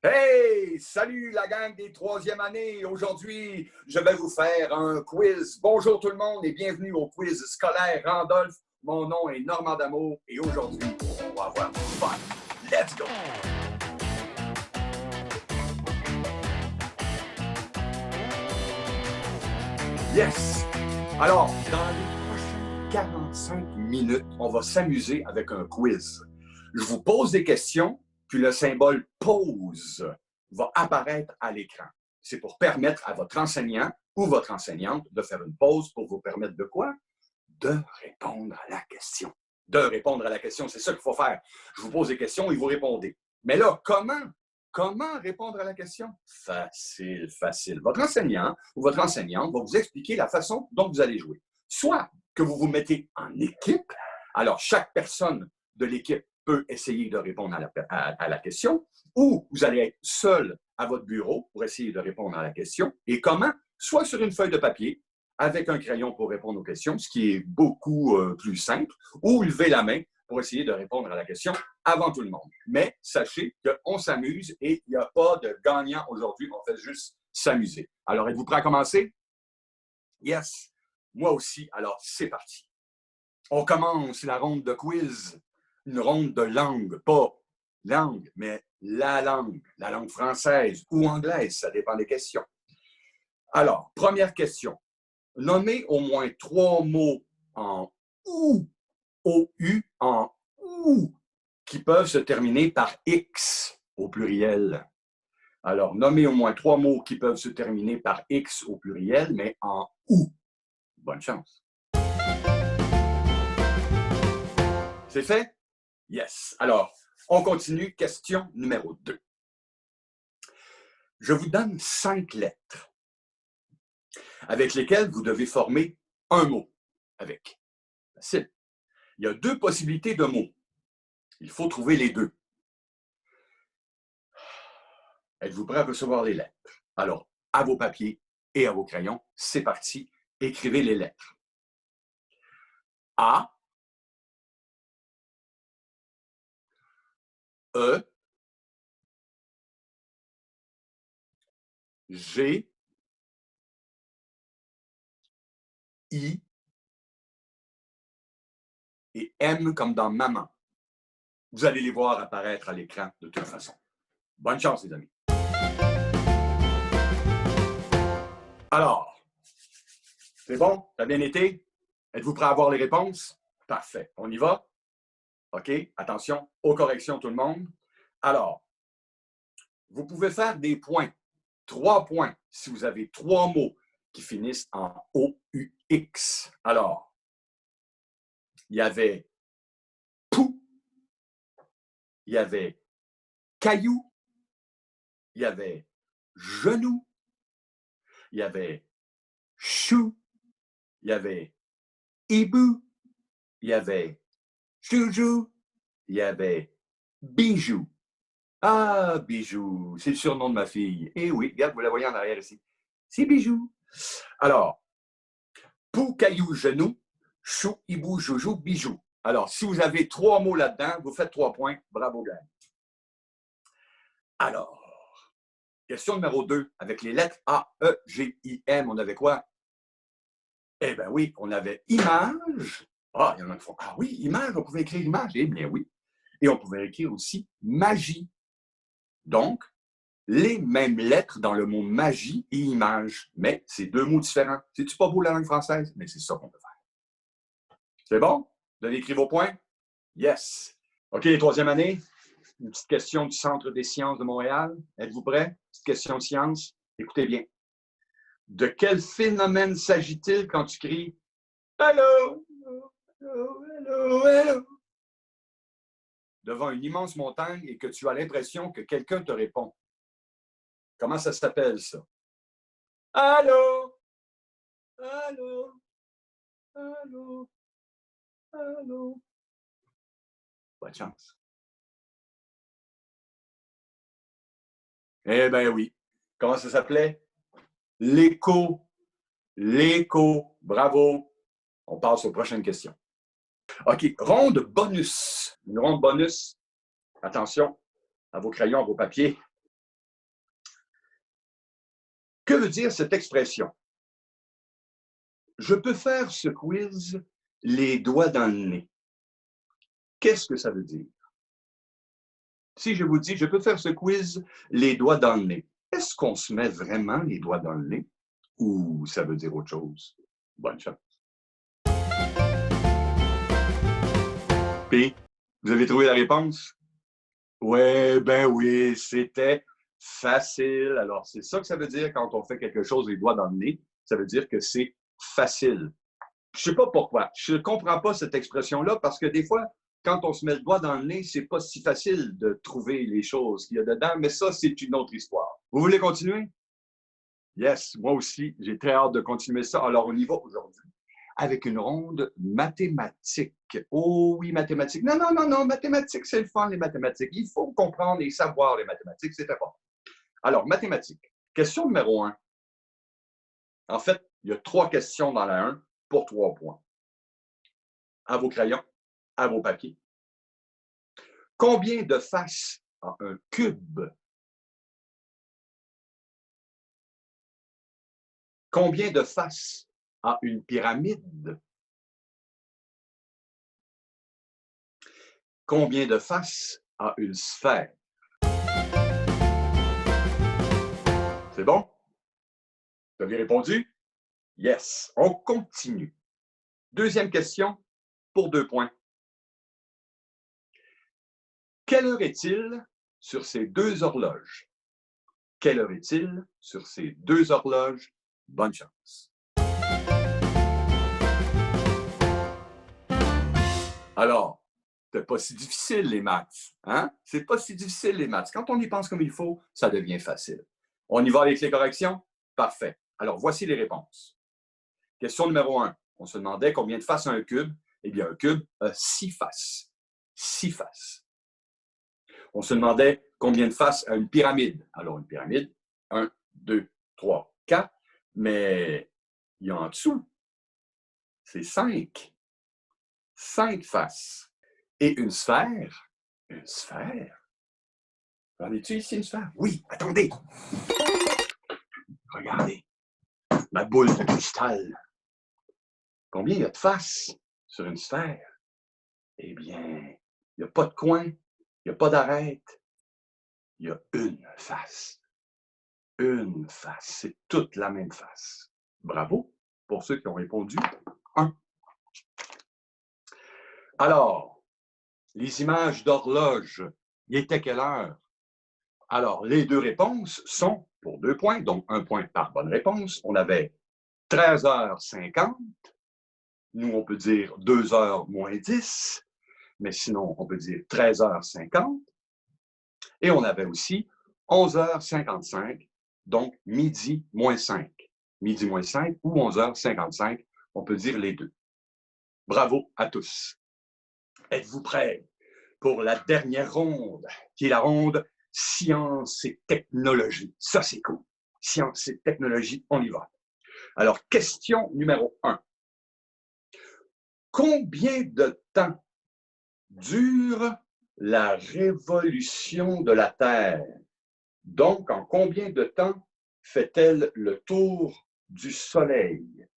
Hey! Salut la gang des troisième années! Aujourd'hui, je vais vous faire un quiz. Bonjour tout le monde et bienvenue au quiz scolaire Randolph. Mon nom est Normand D'Amour et aujourd'hui, on va avoir du fun. Let's go! Yes! Alors, dans les prochaines 45 minutes, on va s'amuser avec un quiz. Je vous pose des questions, puis le symbole pause va apparaître à l'écran. C'est pour permettre à votre enseignant ou votre enseignante de faire une pause pour vous permettre de quoi? De répondre à la question. De répondre à la question, c'est ça qu'il faut faire. Je vous pose des questions et vous répondez. Mais là, comment répondre à la question? Facile, facile. Votre enseignant ou votre enseignante va vous expliquer la façon dont vous allez jouer. Soit que vous vous mettez en équipe, alors chaque personne de l'équipe peut essayer de répondre à la question, ou vous allez être seul à votre bureau pour essayer de répondre à la question. Et comment? Soit sur une feuille de papier, avec un crayon pour répondre aux questions, ce qui est beaucoup plus simple, ou lever la main pour essayer de répondre à la question avant tout le monde. Mais sachez qu'on s'amuse et il n'y a pas de gagnant aujourd'hui, on fait juste s'amuser. Alors, êtes-vous prêts à commencer? Yes, moi aussi. Alors, c'est parti. On commence la ronde de quiz, une ronde de langue, pas langue, mais la langue française ou anglaise, ça dépend des questions. Alors, première question. Nommez au moins 3 mots en OU, O-U, en OU, qui peuvent se terminer par X au pluriel. Alors, nommez au moins 3 mots qui peuvent se terminer par X au pluriel, mais en OU. Bonne chance. C'est fait? Yes. Alors, on continue. Question numéro 2. Je vous donne 5 lettres avec lesquelles vous devez former un mot avec. Facile. Il y a 2 possibilités de mots. Il faut trouver les 2. Êtes-vous prêt à recevoir les lettres? Alors, à vos papiers et à vos crayons, c'est parti. Écrivez les lettres. A, E, G, I et M comme dans maman. Vous allez les voir apparaître à l'écran de toute façon. Bonne chance, les amis. Alors, c'est bon? Ça a bien été? Êtes-vous prêt à avoir les réponses? Parfait. On y va? OK? Attention, aux corrections, tout le monde. Alors, vous pouvez faire des points. 3 points si vous avez 3 mots qui finissent en O-U-X. Alors, il y avait pou, il y avait caillou, il y avait genou, il y avait chou, il y avait hibou, il y avait joujou, il y avait bijou. Ah, bijou, c'est le surnom de ma fille. Eh oui, regarde, vous la voyez en arrière ici. C'est bijou. Alors, pou, caillou, genou, chou, hibou, joujou, bijou. Alors, si vous avez 3 mots là-dedans, vous faites 3 points. Bravo, gang. Alors, question numéro 2, avec les lettres A, E, G, I, M, on avait quoi? Eh bien oui, on avait image. Ah, il y en a qui font, ah oui, image, on pouvait écrire image. Eh bien oui. Et on pouvait écrire aussi magie. Donc, les mêmes lettres dans le mot magie et image, mais c'est 2 mots différents. C'est-tu pas beau la langue française? Mais c'est ça qu'on peut faire. C'est bon? Vous avez écrit vos points? Yes. OK, les troisième années, une petite question du Centre des sciences de Montréal. Êtes-vous prêts? Petite question de science. Écoutez bien. De quel phénomène s'agit-il quand tu cries « Allô? Allô? Allô? Allô? » devant une immense montagne et que tu as l'impression que quelqu'un te répond? Comment ça s'appelle, ça? Allô? Allô? Allô? Allô? Bonne chance. Eh bien oui. Comment ça s'appelait? L'écho. L'écho. Bravo. On passe aux prochaines questions. OK, ronde bonus. Une ronde bonus. Attention à vos crayons, à vos papiers. Que veut dire cette expression? Je peux faire ce quiz les doigts dans le nez. Qu'est-ce que ça veut dire? Si je vous dis, je peux faire ce quiz les doigts dans le nez, est-ce qu'on se met vraiment les doigts dans le nez ou ça veut dire autre chose? Bonne chance. P, vous avez trouvé la réponse? Ouais, ben oui, c'était facile. Alors, c'est ça que ça veut dire quand on fait quelque chose les doigts dans le nez. Ça veut dire que c'est facile. Je sais pas pourquoi. Je ne comprends pas cette expression-là parce que des fois, quand on se met le doigt dans le nez, c'est pas si facile de trouver les choses qu'il y a dedans, mais ça, c'est une autre histoire. Vous voulez continuer? Yes, moi aussi, j'ai très hâte de continuer ça. Alors, on y va aujourd'hui avec une ronde mathématique. Oh oui, mathématiques. Non, non, non, non, mathématiques, c'est le fun, les mathématiques. Il faut comprendre et savoir les mathématiques, c'est important. Alors, mathématiques. Question numéro 1. En fait, il y a 3 questions dans la 1 pour 3 points. À vos crayons, à vos papiers. Combien de faces a un cube? Combien de faces a une pyramide? Combien de faces a une sphère? C'est bon? Vous avez répondu? Yes. On continue. Deuxième question pour 2 points. Quelle heure est-il sur ces 2 horloges? Quelle heure est-il sur ces 2 horloges? Bonne chance. Alors, c'est pas si difficile les maths, hein? C'est pas si difficile les maths. Quand on y pense comme il faut, ça devient facile. On y va avec les corrections? Parfait. Alors, voici les réponses. Question numéro 1. On se demandait combien de faces a un cube. Eh bien, un cube a 6 faces. 6 faces. On se demandait combien de faces a une pyramide. Alors, une pyramide, 1, 2, 3, 4. Mais il y a en dessous, c'est 5. 5 faces. Et une sphère? Une sphère? En es-tu ici une sphère? Oui, attendez. Regardez. Ma boule de cristal. Combien il y a de faces sur une sphère? Eh bien, il n'y a pas de coin, il n'y a pas d'arête. Il y a une face. Une face. C'est toute la même face. Bravo pour ceux qui ont répondu 1. Alors, les images d'horloge, il était quelle heure? Alors, les 2 réponses sont pour 2 points, donc 1 point par bonne réponse. On avait 13h50. Nous, on peut dire 2h moins 10, mais sinon, on peut dire 13h50. Et on avait aussi 11h55, donc midi moins 5. Midi moins 5 ou 11h55, on peut dire les 2. Bravo à tous. Êtes-vous prêts pour la dernière ronde, qui est la ronde science et technologie? Ça, c'est cool. Science et technologie, on y va. Alors, question numéro 1. Combien de temps dure la révolution de la Terre? Donc, en combien de temps fait-elle le tour du Soleil?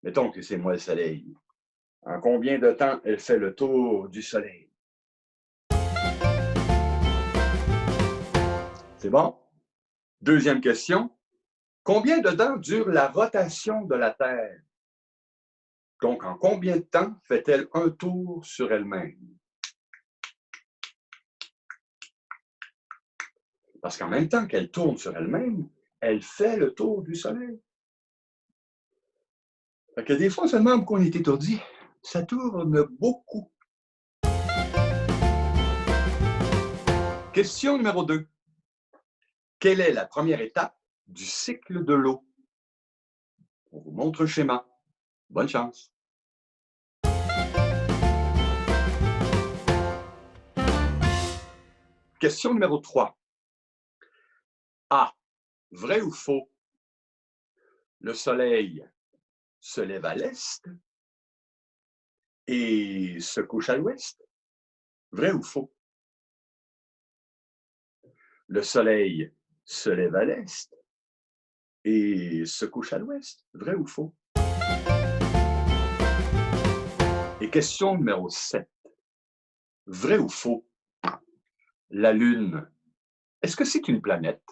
Mettons que c'est moi le Soleil. En combien de temps elle fait le tour du Soleil? C'est bon? Deuxième question. Combien de temps dure la rotation de la Terre? Donc, en combien de temps fait-elle un tour sur elle-même? Parce qu'en même temps qu'elle tourne sur elle-même, elle fait le tour du Soleil. Fait que des fois, seulement pour qu'on est étourdi, ça tourne beaucoup. Question numéro 2. Quelle est la première étape du cycle de l'eau? On vous montre le schéma. Bonne chance. Question numéro 3. A. Vrai ou faux? Le soleil se lève à l'est et se couche à l'ouest? Vrai ou faux? le soleil se lève à l'est et se couche à l'ouest. Vrai ou faux? Et question numéro 7. Vrai ou faux? La Lune, est-ce que c'est une planète?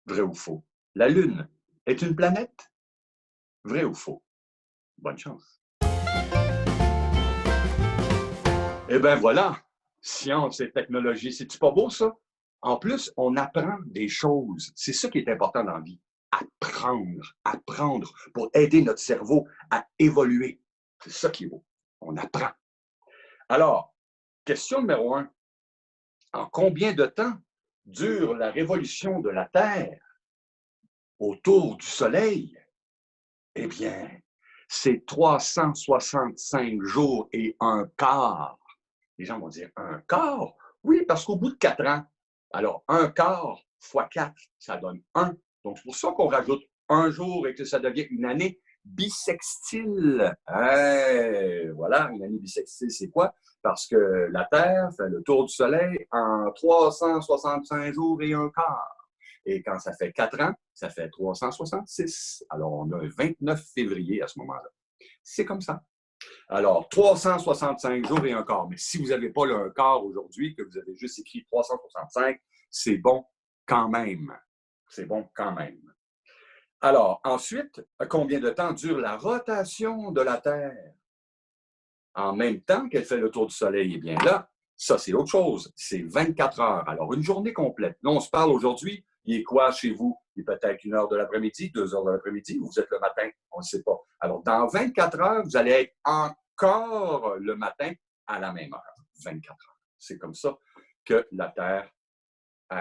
Vrai ou faux? La Lune est une planète? Vrai ou faux? Bonne chance. Eh bien voilà, science et technologie, c'est-tu pas beau ça? En plus, on apprend des choses. C'est ça qui est important dans la vie. Apprendre pour aider notre cerveau à évoluer. C'est ça qui est beau. On apprend. Alors, question numéro 1. En combien de temps dure la révolution de la Terre autour du Soleil? Eh bien, c'est 365 jours et un quart. Les gens vont dire un quart? Oui, parce qu'au bout de 4 ans, alors un quart fois 4, ça donne 1. Donc, c'est pour ça qu'on rajoute un jour et que ça devient une année bissextile. Voilà, une année bissextile, c'est quoi? Parce que la Terre fait le tour du Soleil en 365 jours et un quart. Et quand ça fait 4 ans, ça fait 366. Alors, on a un 29 février à ce moment-là. C'est comme ça. Alors, 365 jours et un quart. Mais si vous n'avez pas le un quart aujourd'hui, que vous avez juste écrit 365, c'est bon quand même. C'est bon quand même. Alors, ensuite, combien de temps dure la rotation de la Terre? En même temps qu'elle fait le tour du Soleil, eh bien là, ça, c'est autre chose. C'est 24 heures. Alors, une journée complète. Là, on se parle aujourd'hui. Il est quoi chez vous? Il est peut-être 1 heure de l'après-midi, 2 heures de l'après-midi, ou vous êtes le matin? On ne sait pas. Alors, dans 24 heures, vous allez être encore le matin à la même heure. 24 heures. C'est comme ça que la Terre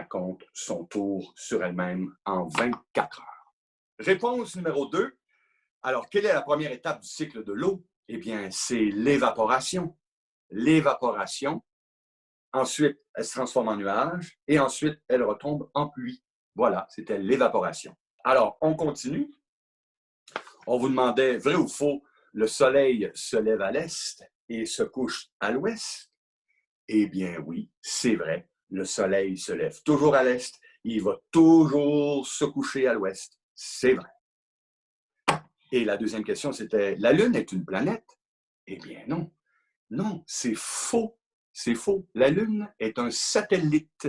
compte son tour sur elle-même en 24 heures. Réponse numéro 2. Alors, quelle est la première étape du cycle de l'eau? Eh bien, c'est l'évaporation. L'évaporation. Ensuite, elle se transforme en nuage et ensuite, elle retombe en pluie. Voilà, c'était l'évaporation. Alors, on continue. On vous demandait, vrai ou faux, le soleil se lève à l'est et se couche à l'ouest? Eh bien oui, c'est vrai. Le soleil se lève toujours à l'est, il va toujours se coucher à l'ouest. C'est vrai. Et la deuxième question, c'était, la Lune est une planète? Eh bien non. Non, c'est faux. C'est faux. La Lune est un satellite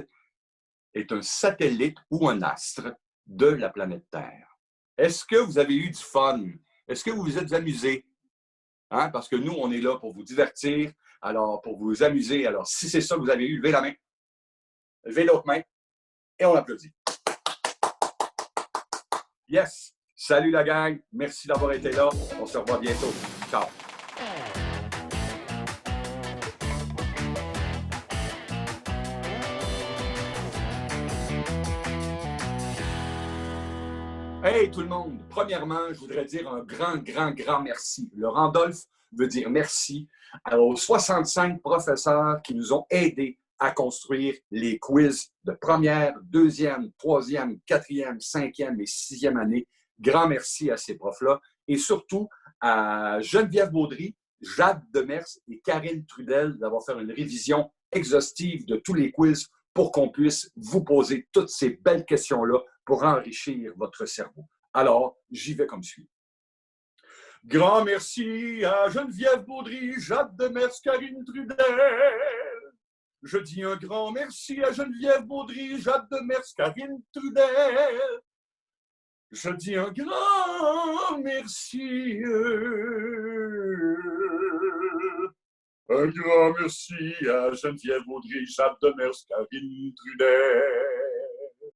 ou un astre de la planète Terre. Est-ce que vous avez eu du fun? Est-ce que vous vous êtes amusé? Hein? Parce que nous, on est là pour vous divertir, alors pour vous amuser. Alors, si c'est ça que vous avez eu, levez la main, levez l'autre main et on applaudit. Yes! Salut la gang, merci d'avoir été là. On se revoit bientôt. Ciao! Hey tout le monde! Premièrement, je voudrais dire un grand merci. Le Randolph veut dire merci aux 65 professeurs qui nous ont aidés à construire les quiz de première, deuxième, troisième, quatrième, cinquième et sixième année. Grand merci à ces profs-là et surtout à Geneviève Baudry, Jade Demers et Karine Trudel d'avoir fait une révision exhaustive de tous les quiz pour qu'on puisse vous poser toutes ces belles questions-là pour enrichir votre cerveau. Alors, j'y vais comme suit. Grand merci à Geneviève Baudry, Jade Demers, Karine Trudel. Je dis un grand merci à Geneviève Baudry, Jade Demers, Karine Trudel. Je dis un grand merci. Un grand merci à Geneviève Baudry, Jade Demers, Karine Trudel.